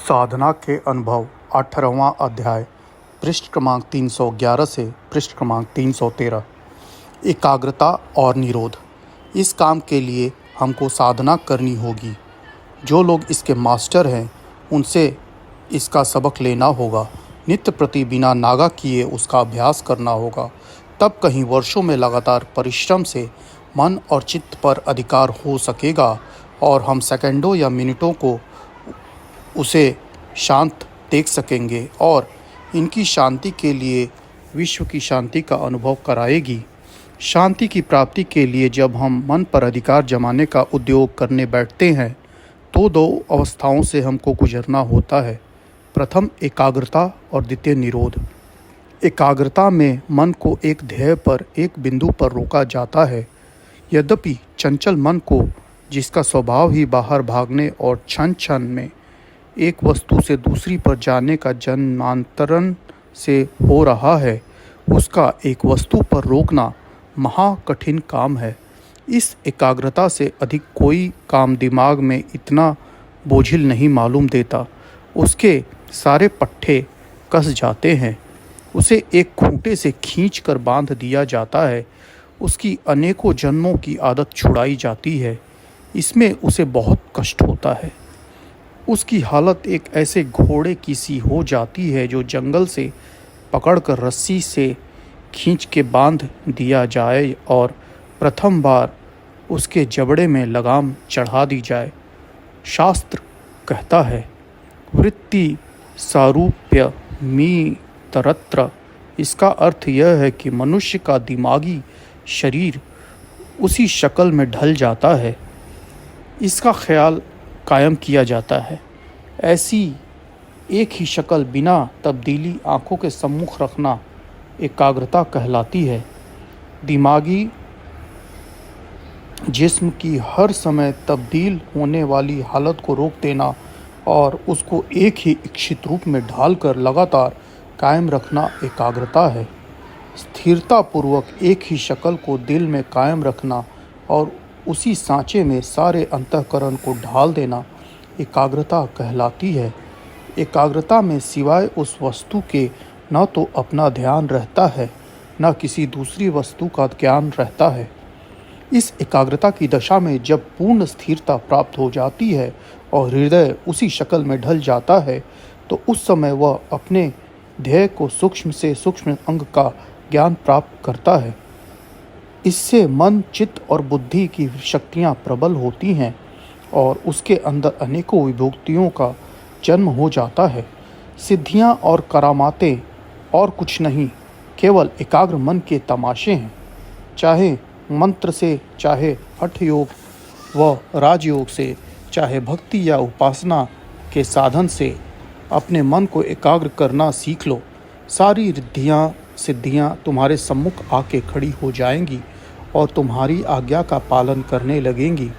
साधना के अनुभव 18वां अध्याय पृष्ठ क्रमांक 311 से पृष्ठ क्रमांक 313। एकाग्रता और निरोध। इस काम के लिए हमको साधना करनी होगी। जो लोग इसके मास्टर हैं उनसे इसका सबक लेना होगा। नित्य प्रति बिना नागा किए उसका अभ्यास करना होगा। तब कहीं वर्षों में लगातार परिश्रम से मन और चित्त पर अधिकार हो सकेगा और हम सेकंडों या मिनटों को उसे शांत देख सकेंगे और इनकी शांति के लिए विश्व की शांति का अनुभव कराएगी। शांति की प्राप्ति के लिए जब हम मन पर अधिकार जमाने का उद्योग करने बैठते हैं तो दो अवस्थाओं से हमको गुजरना होता है। प्रथम एकाग्रता और द्वितीय निरोध। एकाग्रता में मन को एक ध्येय पर, एक बिंदु पर रोका जाता है। यद्यपि चंचल मन को, जिसका स्वभाव ही बाहर भागने और क्षण क्षण में एक वस्तु से दूसरी पर जाने का जन्मांतरण से हो रहा है, उसका एक वस्तु पर रोकना महा कठिन काम है। इस एकाग्रता से अधिक कोई काम दिमाग में इतना बोझिल नहीं मालूम देता। उसके सारे पट्टे कस जाते हैं। उसे एक खूंटे से खींच कर बांध दिया जाता है। उसकी अनेकों जन्मों की आदत छुड़ाई जाती है। इसमें उसे बहुत कष्ट होता है। उसकी हालत एक ऐसे घोड़े की सी हो जाती है जो जंगल से पकड़कर रस्सी से खींच के बांध दिया जाए और प्रथम बार उसके जबड़े में लगाम चढ़ा दी जाए। शास्त्र कहता है, वृत्ति सारूप्य मी तरत्र। इसका अर्थ यह है कि मनुष्य का दिमागी शरीर उसी शक्ल में ढल जाता है। इसका ख्याल कायम किया जाता है। ऐसी एक ही शक्ल बिना तब्दीली आँखों के सम्मुख रखना एकाग्रता कहलाती है। दिमागी जिस्म की हर समय तब्दील होने वाली हालत को रोक देना और उसको एक ही इच्छित रूप में ढालकर लगातार कायम रखना एकाग्रता है। स्थिरतापूर्वक एक ही शक्ल को दिल में कायम रखना और उसी सांचे में सारे अंतःकरण को ढाल देना एकाग्रता कहलाती है। एकाग्रता में सिवाय उस वस्तु के न तो अपना ध्यान रहता है, न किसी दूसरी वस्तु का ज्ञान रहता है। इस एकाग्रता की दशा में जब पूर्ण स्थिरता प्राप्त हो जाती है और हृदय उसी शक्ल में ढल जाता है तो उस समय वह अपने ध्येय को सूक्ष्म से सूक्ष्म अंग का ज्ञान प्राप्त करता है। इससे मन, चित्त और बुद्धि की शक्तियाँ प्रबल होती हैं और उसके अंदर अनेकों विभूतियों का जन्म हो जाता है। सिद्धियाँ और करामातें और कुछ नहीं, केवल एकाग्र मन के तमाशे हैं। चाहे मंत्र से, चाहे हठ योग व राजयोग से, चाहे भक्ति या उपासना के साधन से अपने मन को एकाग्र करना सीख लो। सारी रिद्धियाँ सिद्धियाँ तुम्हारे सम्मुख आके खड़ी हो जाएंगी और तुम्हारी आज्ञा का पालन करने लगेंगी।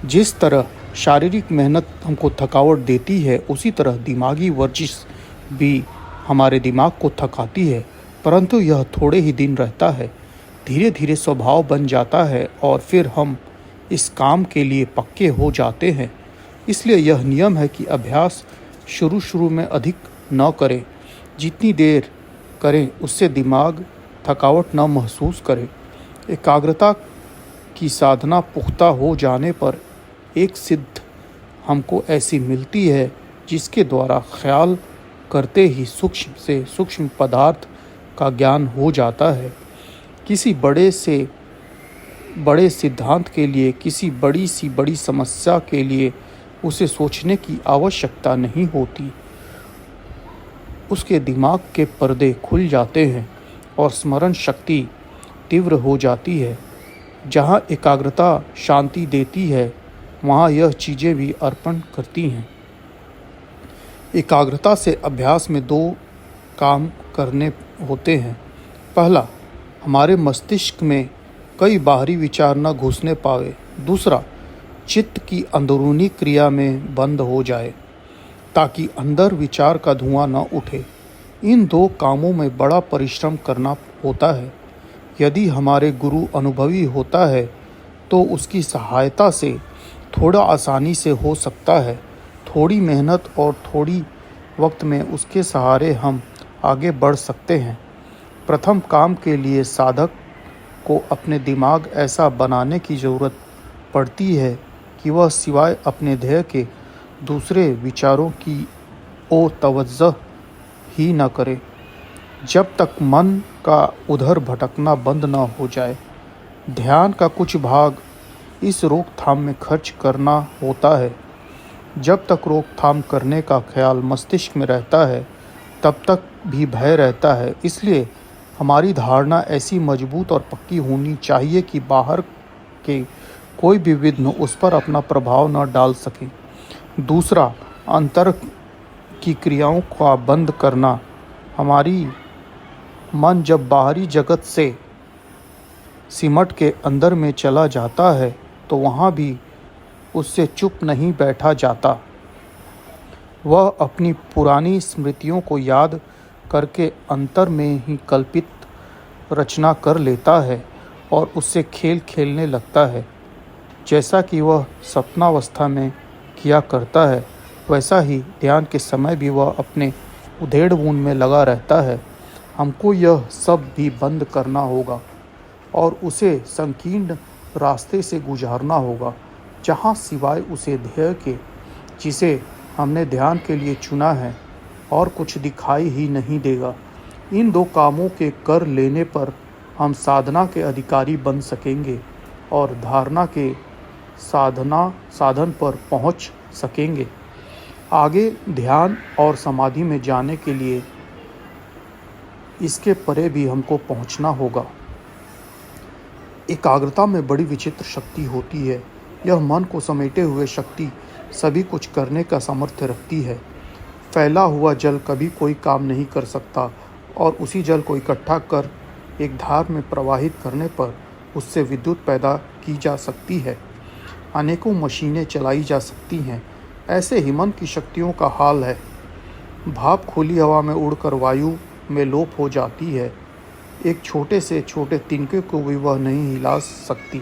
जिस तरह शारीरिक मेहनत हमको थकावट देती है, उसी तरह दिमागी वर्जिश भी हमारे दिमाग को थकाती है, परंतु यह थोड़े ही दिन रहता है। धीरे धीरे स्वभाव बन जाता है और फिर हम इस काम के लिए पक्के हो जाते हैं। इसलिए यह नियम है कि अभ्यास शुरू में अधिक न करें। जितनी देर करें उससे दिमाग थकावट न महसूस करे। एकाग्रता की साधना पुख्ता हो जाने पर एक सिद्ध हमको ऐसी मिलती है जिसके द्वारा ख्याल करते ही सूक्ष्म से सूक्ष्म पदार्थ का ज्ञान हो जाता है। किसी बड़े से बड़े सिद्धांत के लिए, किसी बड़ी सी बड़ी समस्या के लिए उसे सोचने की आवश्यकता नहीं होती। उसके दिमाग के पर्दे खुल जाते हैं और स्मरण शक्ति तीव्र हो जाती है। जहाँ एकाग्रता शांति देती है वहाँ यह चीज़ें भी अर्पण करती हैं। एकाग्रता से अभ्यास में दो काम करने होते हैं। पहला, हमारे मस्तिष्क में कई बाहरी विचार न घुसने पावे। दूसरा, चित्त की अंदरूनी क्रिया में बंद हो जाए ताकि अंदर विचार का धुआं न उठे। इन दो कामों में बड़ा परिश्रम करना होता है। यदि हमारे गुरु अनुभवी होता है तो उसकी सहायता से थोड़ा आसानी से हो सकता है। थोड़ी मेहनत और थोड़ी वक्त में उसके सहारे हम आगे बढ़ सकते हैं। प्रथम काम के लिए साधक को अपने दिमाग ऐसा बनाने की ज़रूरत पड़ती है कि वह सिवाय अपने ध्येय के दूसरे विचारों की ओर तवज्जो ही न करे, जब तक मन का उधर भटकना बंद न हो जाए। ध्यान का कुछ भाग इस रोकथाम में खर्च करना होता है। जब तक रोकथाम करने का ख्याल मस्तिष्क में रहता है तब तक भी भय रहता है। इसलिए हमारी धारणा ऐसी मजबूत और पक्की होनी चाहिए कि बाहर के कोई भी विघ्न उस पर अपना प्रभाव न डाल सके। दूसरा, अंतर की क्रियाओं का बंद करना। हमारी मन जब बाहरी जगत से सिमट के अंदर में चला जाता है तो वहाँ भी उससे चुप नहीं बैठा जाता। वह अपनी पुरानी स्मृतियों को याद करके अंतर में ही कल्पित रचना कर लेता है और उससे खेल खेलने लगता है। जैसा कि वह सपनावस्था में किया करता है, वैसा ही ध्यान के समय भी वह अपने उधेड़ बुन में लगा रहता है। हमको यह सब भी बंद करना होगा और उसे संकीर्ण रास्ते से गुजारना होगा, जहाँ सिवाय उसे ध्येय के जिसे हमने ध्यान के लिए चुना है और कुछ दिखाई ही नहीं देगा। इन दो कामों के कर लेने पर हम साधना के अधिकारी बन सकेंगे और धारणा के साधन पर पहुंच सकेंगे। आगे ध्यान और समाधि में जाने के लिए इसके परे भी हमको पहुंचना होगा। एकाग्रता में बड़ी विचित्र शक्ति होती है। यह मन को समेटे हुए शक्ति सभी कुछ करने का सामर्थ्य रखती है। फैला हुआ जल कभी कोई काम नहीं कर सकता और उसी जल को इकट्ठा कर एक धार में प्रवाहित करने पर उससे विद्युत पैदा की जा सकती है। अनेकों मशीनें चलाई जा सकती हैं। ऐसे ही मन की शक्तियों का हाल है। भाप खुली हवा में उड़कर वायु में लोप हो जाती है। एक छोटे से छोटे तिनके को भी वह नहीं हिला सकती,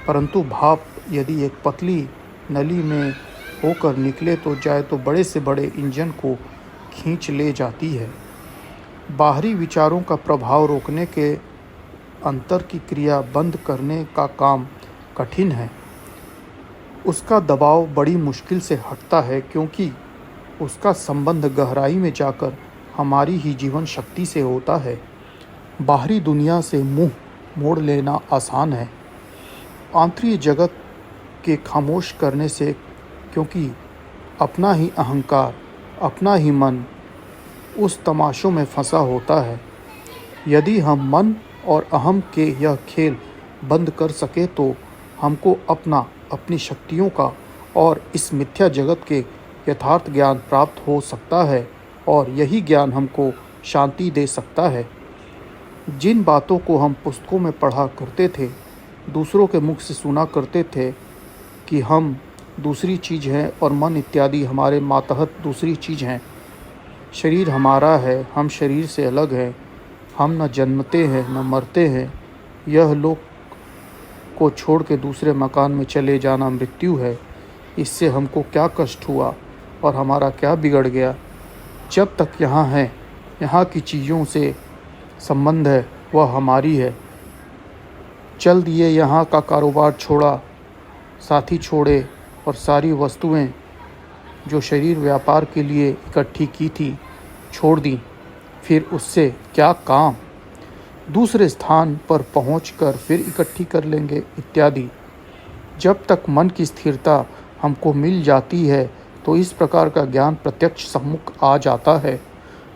परंतु भाप यदि एक पतली नली में होकर निकले तो जाए तो बड़े से बड़े इंजन को खींच ले जाती है। बाहरी विचारों का प्रभाव रोकने के अंतर की क्रिया बंद करने का काम कठिन है। उसका दबाव बड़ी मुश्किल से हटता है, क्योंकि उसका संबंध गहराई में जाकर हमारी ही जीवन शक्ति से होता है। बाहरी दुनिया से मुंह मोड़ लेना आसान है, आंतरिक जगत के खामोश करने से, क्योंकि अपना ही अहंकार, अपना ही मन उस तमाशों में फंसा होता है। यदि हम मन और अहम के यह खेल बंद कर सके तो हमको अपनी शक्तियों का और इस मिथ्या जगत के यथार्थ ज्ञान प्राप्त हो सकता है और यही ज्ञान हमको शांति दे सकता है। जिन बातों को हम पुस्तकों में पढ़ा करते थे, दूसरों के मुख से सुना करते थे कि हम दूसरी चीज़ हैं और मन इत्यादि हमारे मातहत दूसरी चीज़ हैं, शरीर हमारा है, हम शरीर से अलग हैं, हम न जन्मते हैं न मरते हैं, यह लोक को छोड़ के दूसरे मकान में चले जाना मृत्यु है, इससे हमको क्या कष्ट हुआ और हमारा क्या बिगड़ गया। जब तक यहाँ हैं, यहाँ की चीज़ों से संबंध है, वह हमारी है। चल दिए यहाँ का कारोबार छोड़ा, साथी छोड़े और सारी वस्तुएं जो शरीर व्यापार के लिए इकट्ठी की थी छोड़ दी, फिर उससे क्या काम, दूसरे स्थान पर पहुंचकर फिर इकट्ठी कर लेंगे इत्यादि। जब तक मन की स्थिरता हमको मिल जाती है तो इस प्रकार का ज्ञान प्रत्यक्ष सम्मुख आ जाता है।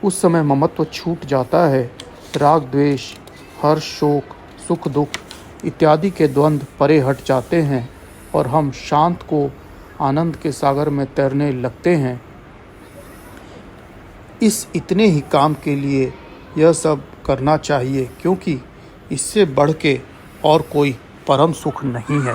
उस समय ममत्व छूट जाता है। राग द्वेष, हर्ष शोक, सुख दुख इत्यादि के द्वंद्व परे हट जाते हैं और हम शांत को आनंद के सागर में तैरने लगते हैं। इस इतने ही काम के लिए यह सब करना चाहिए, क्योंकि इससे बढ़ के और कोई परम सुख नहीं है।